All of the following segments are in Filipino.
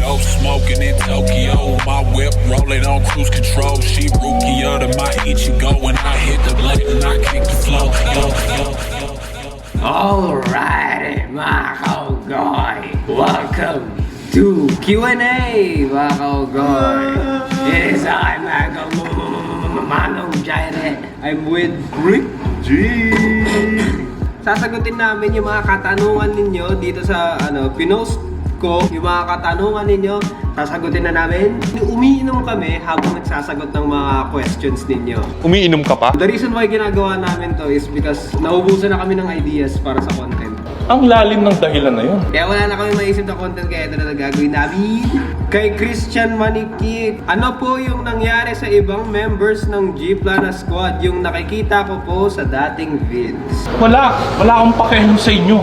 Dope smoking in Tokyo, my whip rolling on cruise control. She rookie of my Ichigo when I hit the blade and I kick the flow. Alright, mga kaugoy, welcome to Q&A, mga kaugoy. It is I, Manong Jireh. I'm with Rick G. Sasagutin namin yung mga katanungan ninyo dito sa pinost ko, yung mga katanungan ninyo, sasagutin na namin. Umiinom kami habang nagsasagot ng mga questions ninyo. Umiinom ka pa? The reason why ginagawa namin to is because naubusan na kami ng ideas para sa content. Ang lalim ng dahilan na yun. Kaya wala na kami maisip na content, kaya ito na gagawin namin. Kay Christian Manikik, ano po yung nangyari sa ibang members ng G-Plana Squad yung nakikita ko po sa dating vids? Wala akong pakialam sa inyo.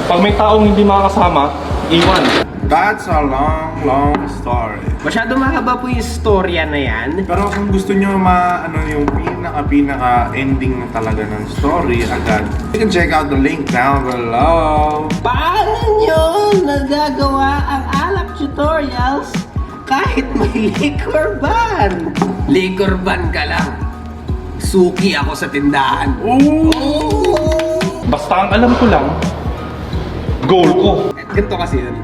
Pag may taong hindi makakasama, iwan. That's a long story. Masyado mahaba po yung storya na yan. Pero kung gusto nyo yung pinaka ending na talaga ng story agad, you can check out the link down below. Paano nyo nagagawa ang alak tutorials kahit may liquor ban? Liquor ban ka lang. Suki ako sa tindahan. Ooh! Basta ang alam ko lang, goal ko. Ganito kasi yun.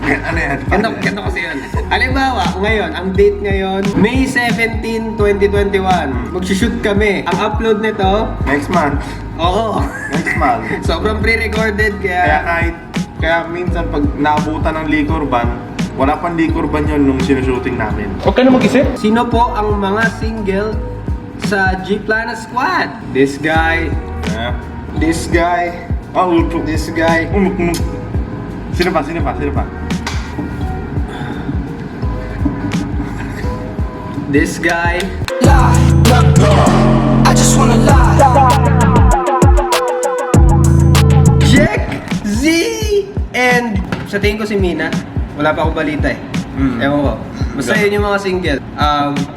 Ano yan? Ganito kasi yun. Halimbawa, ngayon, ang date ngayon, May 17, 2021. Mag-shoot kami. Ang upload nito, Next month. oo. Next month. Sobrang pre-recorded Kaya minsan pag naabutan ng liquor ban, wala pang liquor ban yun nung sinushooting namin. Huwag ka na mag-isip. Sino po ang mga single sa G-Plana Squad? This guy, Yeah. this guy, this guy. Sino pa? This guy. I just wanna lie. Jack Z and sa tingin ko si Mina. Wala pa akong balita eh. Ewan ko. Basta yun yung mga single.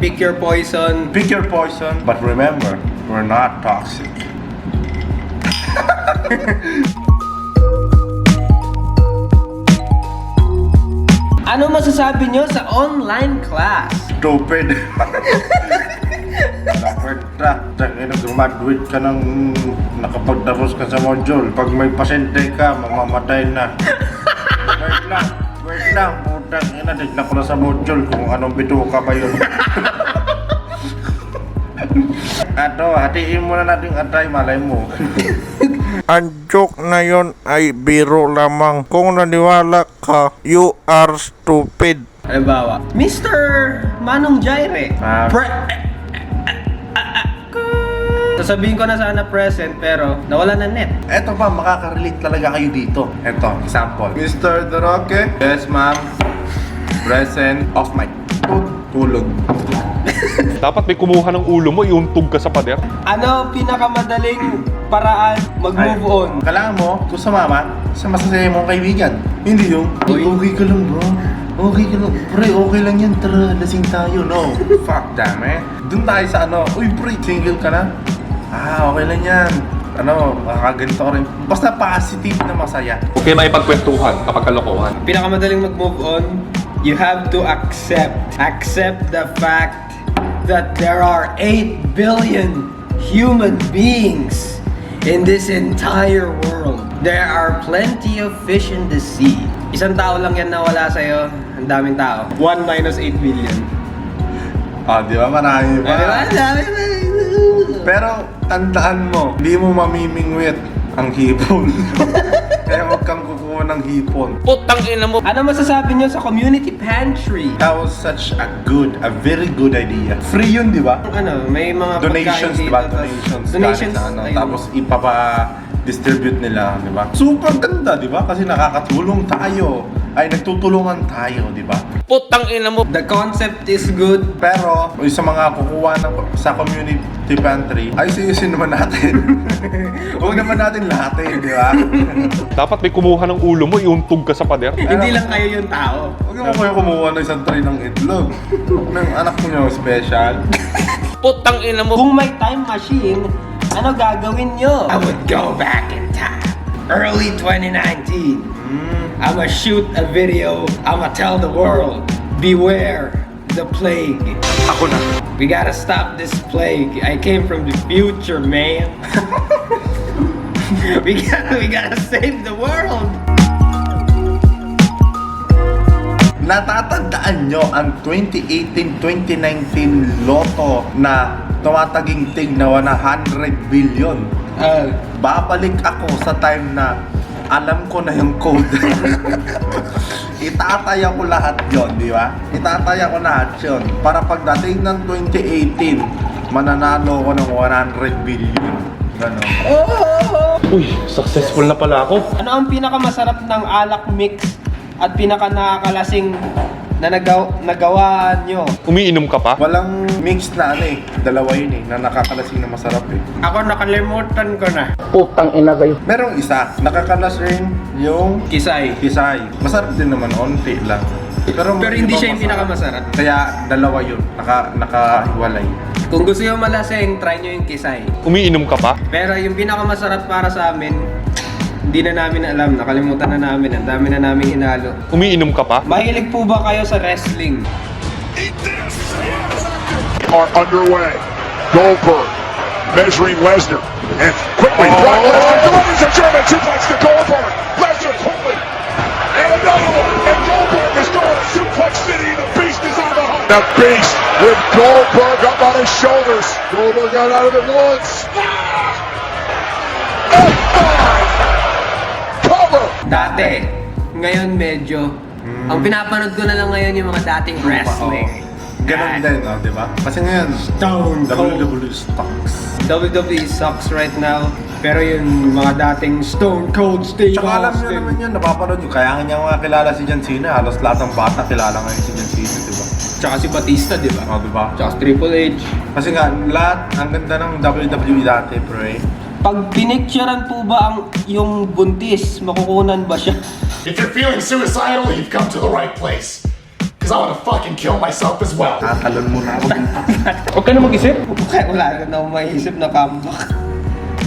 Pick your poison. Pick your poison, but remember, we're not toxic. Ano masasabi nyo sa online class? Stupid. Dapat graduate ka ng nakapagtapos ka sa module. Pag may pasyente ka, mamamatay na. Wait lang, putang ina, tignan ko na sa module kung anong bituka ba yun. Ato, hatiin mo na natin atay, malay mo. Ang joke na yon ay biro lamang. Kung naniwala ka, you are stupid. Halimbawa, Mr. Manong Jireh. Sasabihin ko na sana present pero nawala na net. Eto ba, makaka-relate talaga kayo dito. Eto, example. Mr. Duroque? Yes, ma'am. Present. Off mic. Tulog. Dapat may kumuha ng ulo mo, iuntog ka sa pader. Ano pinakamadaling paraan mag-move on? Kailangan mo, kung sumama, sa masasaya mong kaibigan. Hindi yung, okay ka lang bro. Okay ka lang. Pre, okay lang yan. Tara, lasing tayo. No. Fuck damn eh. Doon tayo sa uy pre, single ka na? Okay lang yan. Makakaganito ka rin. Basta positive na masaya. Okay na ipagkwentuhan kapag kalokohan. Pinakamadaling mag-move on, you have to accept the fact that there are 8 billion human beings in this entire world. There are plenty of fish in the sea. Isang tao lang yan nawala sa'yo. Ang daming tao. 1 minus 8 billion. Di ba? Marami pa. Diba? Ang dami. Pero, tandaan mo, hindi mo mamimingwit ang hipon. Kaya huwag kang kukuha ng hipon. Putang ina mo. Ano masasabi nyo sa community pantry? That was such a very good idea. Free yun, di ba? May mga Donations, pagkain di ba? dito. Donations. Tapos ipapa-distribute nila, di ba? Super ganda, di ba? Kasi nakakatulong tayo. Ay, nagtutulungan tayo, di ba? Putang ina mo. The concept is good. Pero, sa mga kukuha sa community pantry, ay siyusin naman natin. Huwag naman natin lahatin, di ba? Dapat may kumuha ng ulo mo, iuntog ka sa pader. Hindi lang kayo yung tao. Huwag naman kayo kumuha ng isang tray ng itlog. Ng anak nyo special. Putang ina mo. Kung may time machine, ano gagawin nyo? I would go back in time. Early 2019. I'ma shoot a video. I'ma tell the world, beware the plague. Ako na. We gotta stop this plague. I came from the future, man. we gotta save the world. Natatandaan nyo ang 2018-2019 Lotto na tumataginting na 100 billion? Babalik ako sa time na alam ko na yung code. Itataya ko lahat yon, di ba? Itataya ko lahat yon. Para pagdating ng 2018, mananalo ko ng 100 billion. Ganon. Uy, successful na pala ako. Ano ang pinakamasarap ng alak mix at pinaka nakakalasing na nagawa nyo? Umiinom ka pa? Walang mix na ano eh. Dalawa yun eh, na nakakalasing na masarap eh. Ako nakalimutan ko na. Putang ina kayo. Merong isa, nakakalasing yung Kisay. kisay. Masarap din naman, onti lang. Pero hindi iba siya yung pinakamasarap. Kaya dalawa yun, nakahiwalay. Kung gusto nyo malasing, try nyo yung kisay. Umiinom ka pa? Pero yung pinakamasarap para sa amin, hindi na namin alam, nakalimutan na namin, ang dami na namin hinalo. Umiinom ka pa? Mahilig po ba kayo sa wrestling? Are underway. Goldberg measuring Lesnar. And quickly, Brock Lesnar delivers a German suplex to Goldberg. Lesnar quickly. And another one. And Goldberg is going to suplex city. The Beast is on the hunt. The Beast with Goldberg up on his shoulders. Goldberg got out of it once. Dati. Ngayon medyo. Ang pinapanood ko na lang ngayon yung mga dating wrestling. Ganon din, no? Di ba? Kasi ngayon, Stone Cold. WWE stocks. WWE sucks right now. Pero yung mga dating Stone Cold Steve Tsaka alam nyo Austin. naman yun, napapanood nyo. Kaya nga niya mga kilala si John Cena. Halos lahat ng bata kilala ngayon si John Cena, di ba? Tsaka si Batista, di ba? O, di ba? Tsaka si Triple H. Kasi nga, lahat, ang ganda ng WWE dati, pre. Pag pinicturean po ba ang yung buntis, makukunan ba siya? If you're feeling suicidal, you've come to the right place. Because I want to fucking kill myself as well. Tatalon mo na ako dito. Huwag ka na mag-isip. Kaya wala rin ako maisip na comeback.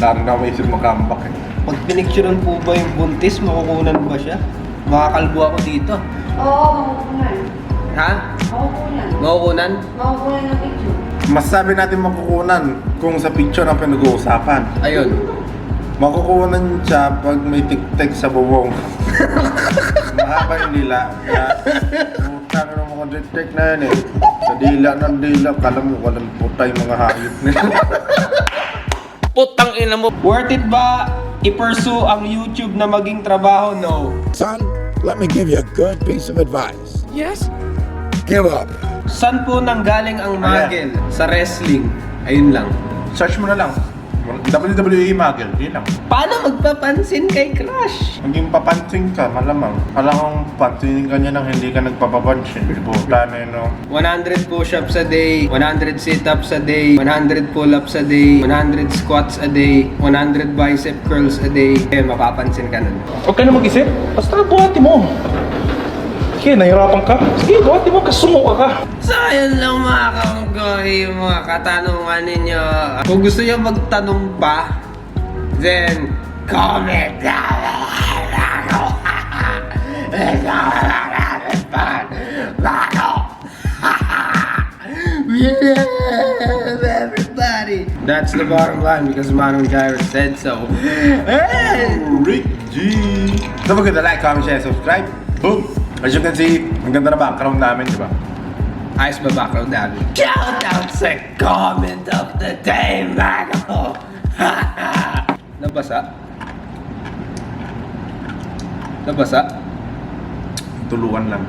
Laro na ako maisip mag-comeback eh. Pag pinicturean po ba yung buntis, makukunan ba siya? Makakalbo ako dito. Oo, makukunan. Ha? Makukunan. Makukunan? Makukunan ng picture. Masasabi natin makukunan kung sa picture na pinag-uusapan. Ayun. Makukunan siya pag may tik-tik sa bubong. Mahaba yung dila. Kaya, putang na mga tik-tik na yan eh. Sa dila ng dila, kala mo walang puta yung mga hayop nila. Putang ina mo. Worth it ba i-pursue ang YouTube na maging trabaho? No. Son, let me give you a good piece of advice. Yes? Give up. Saan po nanggaling ang magel? Sa wrestling. Ayun lang. Search mo na lang. WWE Maggle, yun lang. Paano magpapansin kay Crush? Maging papansin ka, malamang. Alam kong pansinin ka niya nang hindi ka nagpapapansin. Puta na yun, no? 100 push-ups a day, 100 sit-ups a day, 100 pull-ups a day, 100 squats a day, 100 bicep curls a day. Eh, mapapansin ka nun. Huwag ka na mag-isip. Basta buhati mo. Sige, nahirapan ka. Sige, buhati mo. Kasumuka ka. So, ayun lang mga kamanggoy, yung mga katanungan ninyo. Kung gusto nyo magtanong pa, then, comment down below. We love everybody. That's the bottom line because Manong Jireh said so. Rick G! Don't forget to like, comment, share, subscribe. Boom! As you can see, ang ganda na background namin, di ba? Ayos ba background namin? Shout out sa comment of the day, Manong! Nabasa? Nabasa? Tuluan lang.